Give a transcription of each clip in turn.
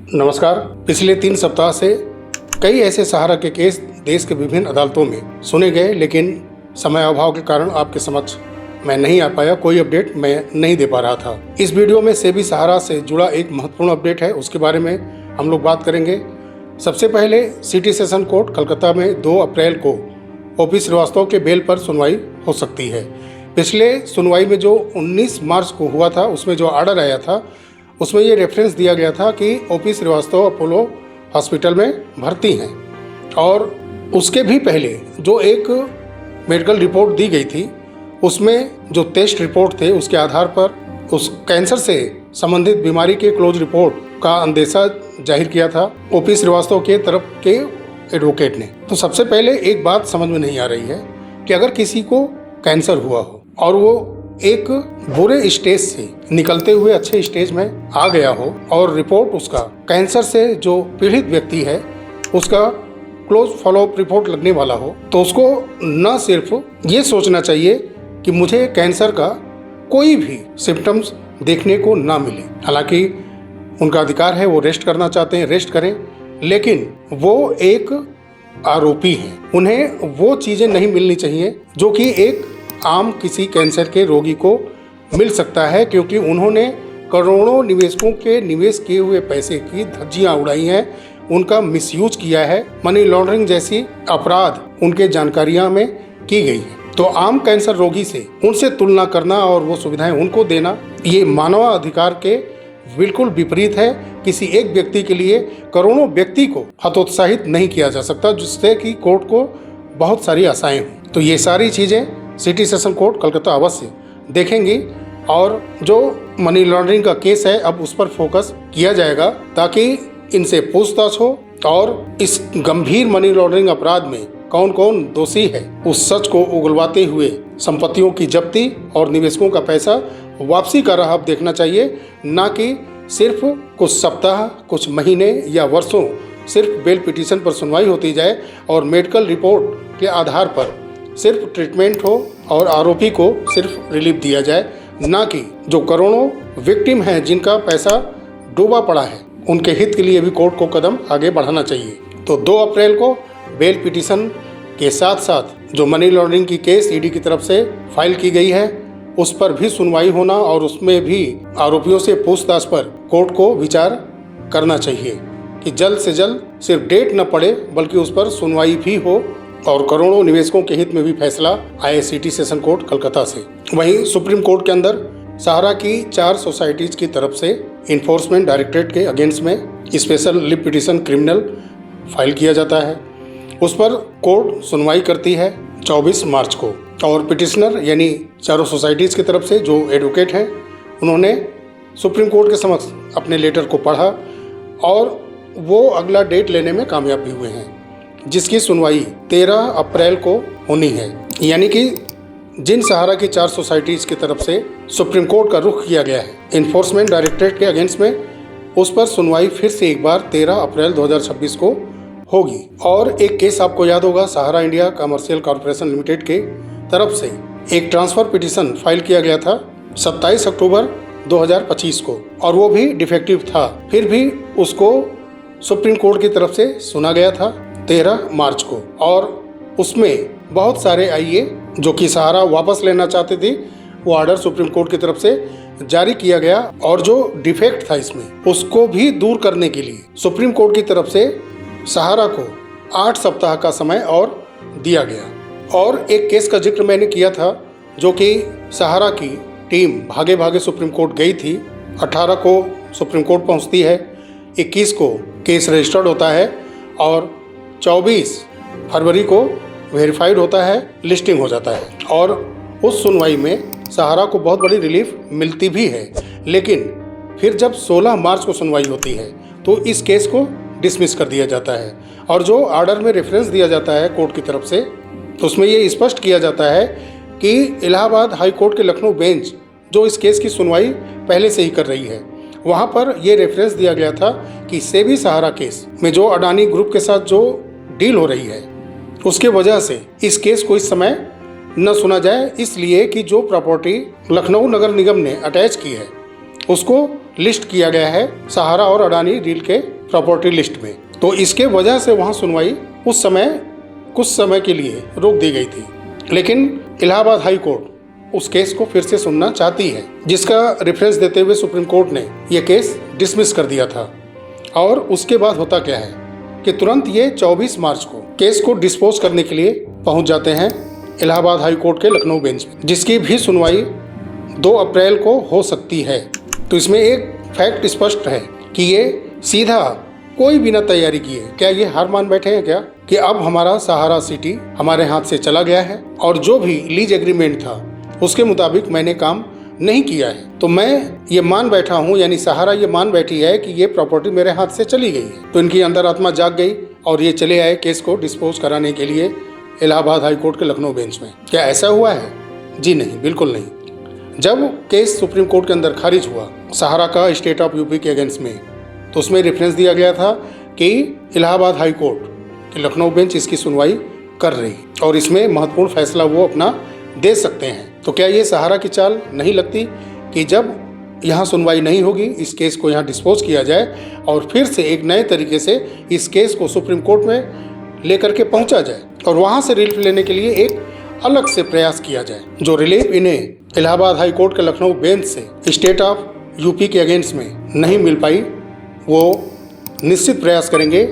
नमस्कार। पिछले 3 सप्ताह से कई ऐसे सहारा के केस देश के विभिन्न अदालतों में सुने गए, लेकिन समय अभाव के कारण आपके समक्ष मैं नहीं आ पाया, कोई अपडेट मैं नहीं दे पा रहा था। इस वीडियो में सेबी सहारा से जुड़ा एक महत्वपूर्ण अपडेट है, उसके बारे में हम लोग बात करेंगे। सबसे पहले सिटी सेशन कोर्ट कलकत्ता में 2 अप्रैल को ओपी श्रीवास्तव के बेल पर सुनवाई हो सकती है। पिछले सुनवाई में जो 19 मार्च को हुआ था, उसमें जो ऑर्डर आया था उसमें ये रेफरेंस दिया गया था कि ओपी श्रीवास्तव अपोलो हॉस्पिटल में भर्ती हैं, और उसके भी पहले जो एक मेडिकल रिपोर्ट दी गई थी उसमें जो टेस्ट रिपोर्ट थे उसके आधार पर उस कैंसर से संबंधित बीमारी के क्लोज रिपोर्ट का अंदेशा जाहिर किया था ओपी श्रीवास्तव के तरफ के एडवोकेट ने। तो सबसे पहले एक बात समझ में नहीं आ रही है कि अगर किसी को कैंसर हुआ हो और वो एक बुरे स्टेज से निकलते हुए अच्छे स्टेज में आ गया हो और रिपोर्ट उसका कैंसर से जो पीड़ित व्यक्ति है उसका क्लोज फॉलोअप रिपोर्ट लगने वाला हो, तो उसको न सिर्फ ये सोचना चाहिए कि मुझे कैंसर का कोई भी सिम्टम्स देखने को ना मिले। हालांकि उनका अधिकार है, वो रेस्ट करना चाहते हैं, रेस्ट करें, लेकिन वो एक आरोपी हैं, उन्हें वो चीज़ें नहीं मिलनी चाहिए जो कि एक आम किसी कैंसर के रोगी को मिल सकता है, क्योंकि उन्होंने करोड़ों निवेशकों के निवेश किए हुए पैसे की धज्जियां उड़ाई हैं, उनका मिसयूज किया है, मनी लॉन्ड्रिंग जैसी अपराध उनके जानकारियां में की गई है। तो आम कैंसर रोगी से उनसे तुलना करना और वो सुविधाएं उनको देना, ये मानवाधिकार के बिल्कुल विपरीत है। किसी एक व्यक्ति के लिए करोड़ों व्यक्ति को हतोत्साहित नहीं किया जा सकता, जिससे कि कोर्ट को बहुत सारी आशाएं हों। तो ये सारी चीज़ें सिटी सेशन कोर्ट कलकत्ता अवश्य देखेंगी, और जो मनी लॉन्ड्रिंग का केस है अब उस पर फोकस किया जाएगा ताकि इनसे पूछताछ हो और इस गंभीर मनी लॉन्ड्रिंग अपराध में कौन कौन दोषी है उस सच को उगलवाते हुए संपत्तियों की जब्ती और निवेशकों का पैसा वापसी का राह अब देखना चाहिए, ना कि सिर्फ कुछ सप्ताह, कुछ महीने या वर्षों सिर्फ बेल पिटीशन पर सुनवाई होती जाए और मेडिकल रिपोर्ट के आधार पर सिर्फ ट्रीटमेंट हो और आरोपी को सिर्फ रिलीफ दिया जाए, ना कि जो करोड़ों विक्टिम हैं जिनका पैसा डूबा पड़ा है, उनके हित के लिए भी कोर्ट को कदम आगे बढ़ाना चाहिए। तो 2 अप्रैल को बेल पिटीशन के साथ साथ जो मनी लॉन्ड्रिंग की केस ईडी की तरफ से फाइल की गई है उस पर भी सुनवाई होना और उसमें भी आरोपियों से पूछताछ पर कोर्ट को विचार करना चाहिए कि जल्द से जल्द सिर्फ डेट न पड़े बल्कि उस पर सुनवाई भी हो और करोड़ों निवेशकों के हित में भी फैसला आए सिटी सेशन कोर्ट कलकत्ता से। वहीं सुप्रीम कोर्ट के अंदर सहारा की 4 सोसाइटीज की तरफ से इन्फोर्समेंट डायरेक्टरेट के अगेंस्ट में special live petition criminal file किया जाता है। उस पर कोर्ट सुनवाई करती है 24 मार्च को, और पिटिशनर यानी चारों सोसाइटीज़ की तरफ से जो एडवोकेट हैं उन्होंने सुप्रीम कोर्ट के समक्ष अपने लेटर को पढ़ा और वो अगला डेट लेने में कामयाब भी हुए हैं, जिसकी सुनवाई 13 अप्रैल को होनी है। यानी कि जिन सहारा की 4 सोसाइटीज़ की तरफ से सुप्रीम कोर्ट का रुख किया गया है इन्फोर्समेंट डायरेक्टरेट के अगेंस्ट में, उस पर सुनवाई फिर से एक बार 13 अप्रैल 2026 को होगी। और एक केस आपको याद होगा, सहारा इंडिया कमर्शियल कॉरपोरेशन लिमिटेड के तरफ से एक ट्रांसफ़र पिटीशन फाइल किया गया था 27 अक्टूबर 2025 को, और वो भी डिफेक्टिव था, फिर भी उसको सुप्रीम कोर्ट की तरफ से सुना गया था 13 मार्च को, और उसमें बहुत सारे आईए जो कि सहारा वापस लेना चाहते थे वो ऑर्डर सुप्रीम कोर्ट की तरफ से जारी किया गया, और जो डिफेक्ट था इसमें उसको भी दूर करने के लिए सुप्रीम कोर्ट की तरफ से सहारा को 8 सप्ताह का समय और दिया गया। और एक केस का जिक्र मैंने किया था जो कि सहारा की टीम भागे भागे सुप्रीम कोर्ट गई थी। 18 को सुप्रीम कोर्ट पहुंचती है, 21 को केस रजिस्टर्ड होता है और 24 फरवरी को वेरीफाइड होता है, लिस्टिंग हो जाता है, और उस सुनवाई में सहारा को बहुत बड़ी रिलीफ मिलती भी है। लेकिन फिर जब 16 मार्च को सुनवाई होती है तो इस केस को डिसमिस कर दिया जाता है, और जो ऑर्डर में रेफरेंस दिया जाता है कोर्ट की तरफ से तो उसमें ये स्पष्ट किया जाता है कि इलाहाबाद हाई कोर्ट के लखनऊ बेंच जो इस केस की सुनवाई पहले से ही कर रही है, वहाँ पर यह रेफरेंस दिया गया था कि सेबी सहारा केस में जो अडानी ग्रुप के साथ जो डील हो रही है उसके वजह से इस केस को इस समय न सुना जाए, इसलिए कि जो प्रॉपर्टी लखनऊ नगर निगम ने अटैच की है उसको लिस्ट किया गया है सहारा और अडानी डील के प्रॉपर्टी लिस्ट में। तो इसके वजह से वहाँ सुनवाई उस समय कुछ समय के लिए रोक दी गई थी। लेकिन इलाहाबाद हाई कोर्ट उस केस को फिर से सुनना चाहती है, जिसका रेफरेंस देते हुए सुप्रीम कोर्ट ने यह केस डिसमिस कर दिया था। और उसके बाद होता क्या है कि तुरंत ये 24 मार्च को केस को डिस्पोज करने के लिए पहुंच जाते हैं इलाहाबाद हाई कोर्ट के लखनऊ बेंच में, जिसकी भी सुनवाई 2 अप्रैल को हो सकती है। तो इसमें एक फैक्ट स्पष्ट है कि ये सीधा कोई बिना तैयारी किए क्या ये हार मान बैठे हैं क्या कि अब हमारा सहारा सिटी हमारे हाथ से चला गया है और जो भी लीज एग्रीमेंट था उसके मुताबिक मैंने काम नहीं किया है, तो मैं ये मान बैठा हूँ, यानी सहारा ये मान बैठी है कि ये प्रॉपर्टी मेरे हाथ से चली गई है। तो इनकी अंतरात्मा जाग गई और ये चले आए केस को डिस्पोज कराने के लिए इलाहाबाद हाई कोर्ट के लखनऊ बेंच में। क्या ऐसा हुआ है? जी नहीं, बिल्कुल नहीं। जब केस सुप्रीम कोर्ट के अंदर खारिज हुआ सहारा का स्टेट ऑफ यूपी के अगेंस्ट में, तो उसमें रेफरेंस दिया गया था कि इलाहाबाद हाई कोर्ट की लखनऊ बेंच इसकी सुनवाई कर रही और इसमें महत्वपूर्ण फैसला वो अपना दे सकते हैं। तो क्या ये सहारा की चाल नहीं लगती कि जब यहाँ सुनवाई नहीं होगी इस केस को यहाँ डिस्पोज किया जाए और फिर से एक नए तरीके से इस केस को सुप्रीम कोर्ट में लेकर के पहुँचा जाए और वहाँ से रिलीफ लेने के लिए एक अलग से प्रयास किया जाए। जो रिलीफ इन्हें इलाहाबाद हाई कोर्ट के लखनऊ बेंच से स्टेट ऑफ यूपी के अगेंस्ट में नहीं मिल पाई, वो निश्चित प्रयास करेंगे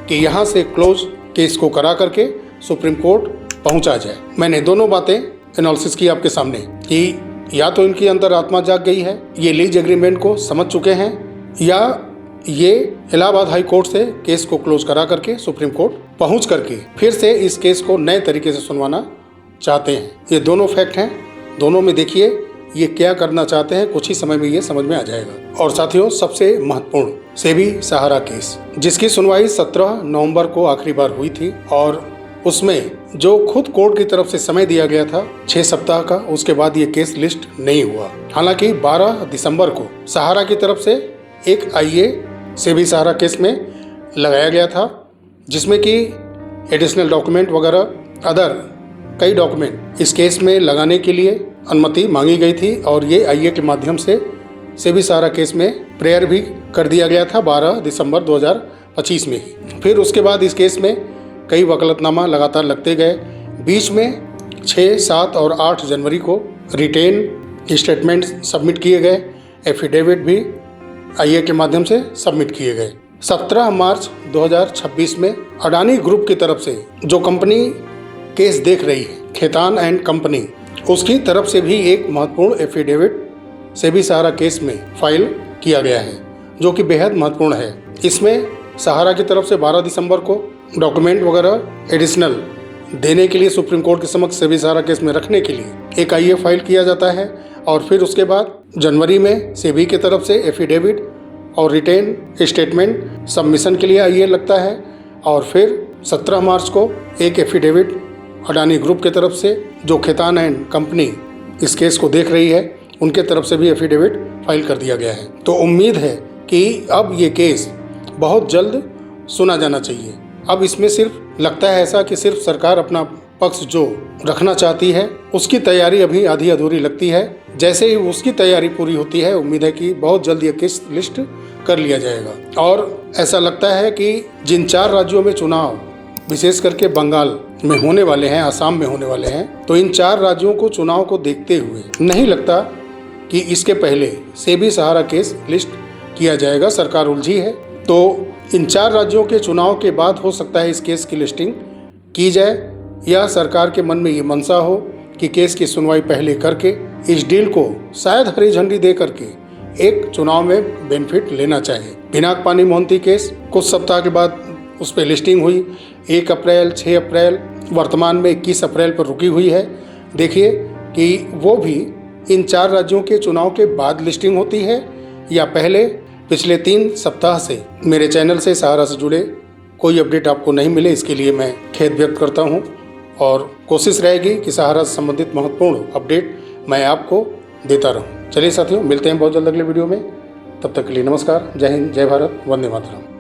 कि यहाँ से क्लोज केस को करा करके सुप्रीम कोर्ट पहुँचा जाए। मैंने दोनों बातें एनालिसिस की आपके सामने कि या तो इनकी अंदर आत्मा जाग गई है, ये लीज एग्रीमेंट को समझ चुके हैं, या ये इलाहाबाद हाई कोर्ट से केस को क्लोज करा करके सुप्रीम कोर्ट पहुँच करके फिर से इस केस को नए तरीके से सुनवाना चाहते हैं। ये दोनों फैक्ट हैं, दोनों में देखिए ये क्या करना चाहते हैं, कुछ ही समय में ये समझ में आ जाएगा। और साथियों, सबसे महत्वपूर्ण सेबी सहारा केस, जिसकी सुनवाई 17 नवंबर को आखिरी बार हुई थी और उसमें जो खुद कोर्ट की तरफ से समय दिया गया था 6 सप्ताह का, उसके बाद ये केस लिस्ट नहीं हुआ। हालांकि 12 दिसंबर को सहारा की तरफ से एक आईए सेबी सहारा केस में लगाया गया था, जिसमें कि एडिशनल डॉक्यूमेंट वगैरह अदर कई डॉक्यूमेंट इस केस में लगाने के लिए अनुमति मांगी गई थी और ये आईए के माध्यम से सेबी सहारा केस में प्रेयर भी कर दिया गया था 12 दिसंबर 2025 में ही। फिर उसके बाद इस केस में कई वकालतनामा लगातार लगते गए। बीच में 6, 7 और 8 जनवरी को रिटेन स्टेटमेंट सबमिट किए गए, एफिडेविट भी आईए के माध्यम से सबमिट किए गए। 17 मार्च 2026 में अडानी ग्रुप की तरफ से जो कंपनी केस देख रही है, खेतान एंड कंपनी, उसकी तरफ से भी एक महत्वपूर्ण एफिडेविट सेबी सहारा केस में फाइल किया गया है, जो कि बेहद महत्वपूर्ण है। इसमें सहारा की तरफ से 12 दिसंबर को डॉक्यूमेंट वगैरह एडिशनल देने के लिए सुप्रीम कोर्ट के समक्ष सेबी सहारा केस में रखने के लिए एक आईए फाइल किया जाता है और फिर उसके बाद जनवरी में सेबी की तरफ से एफिडेविट और रिटेन स्टेटमेंट सबमिशन के लिए आईए लगता है और फिर 17 मार्च को एक एफिडेविट अडानी ग्रुप की तरफ से जो खेतान एंड कंपनी इस केस को देख रही है उनके तरफ से भी एफिडेविट फाइल कर दिया गया है। तो उम्मीद है कि अब ये केस बहुत जल्द सुना जाना चाहिए। अब इसमें सिर्फ लगता है ऐसा कि सिर्फ सरकार अपना पक्ष जो रखना चाहती है उसकी तैयारी अभी आधी अधूरी लगती है। जैसे ही उसकी तैयारी पूरी होती है, उम्मीद है कि बहुत जल्द ये केस लिस्ट कर लिया जाएगा। और ऐसा लगता है कि जिन 4 राज्यों में चुनाव विशेष करके बंगाल में होने वाले हैं, आसाम में होने वाले हैं, तो इन 4 राज्यों को चुनाव को देखते हुए नहीं लगता कि इसके पहले सेबी सहारा केस लिस्ट किया जाएगा। सरकार उलझी है, तो इन 4 राज्यों के चुनाव के बाद हो सकता है इस केस की लिस्टिंग की जाए, या सरकार के मन में ये मनसा हो कि केस की सुनवाई पहले करके इस डील को शायद हरी झंडी दे करके एक चुनाव में बेनिफिट लेना चाहिए। पिनाक पानी मोहंती केस कुछ सप्ताह के बाद उस पर लिस्टिंग हुई, 1 अप्रैल, 6 अप्रैल, वर्तमान में 21 अप्रैल पर रुकी हुई है। देखिए कि वो भी इन 4 राज्यों के चुनाव के बाद लिस्टिंग होती है या पहले। पिछले 3 सप्ताह से मेरे चैनल से सहारा से जुड़े कोई अपडेट आपको नहीं मिले, इसके लिए मैं खेद व्यक्त करता हूं और कोशिश रहेगी कि सहारा से संबंधित महत्वपूर्ण अपडेट मैं आपको देता रहूं। चलिए साथियों, मिलते हैं बहुत जल्द अगले वीडियो में। तब तक के लिए नमस्कार, जय हिंद, जय भारत, वंदे मातरम।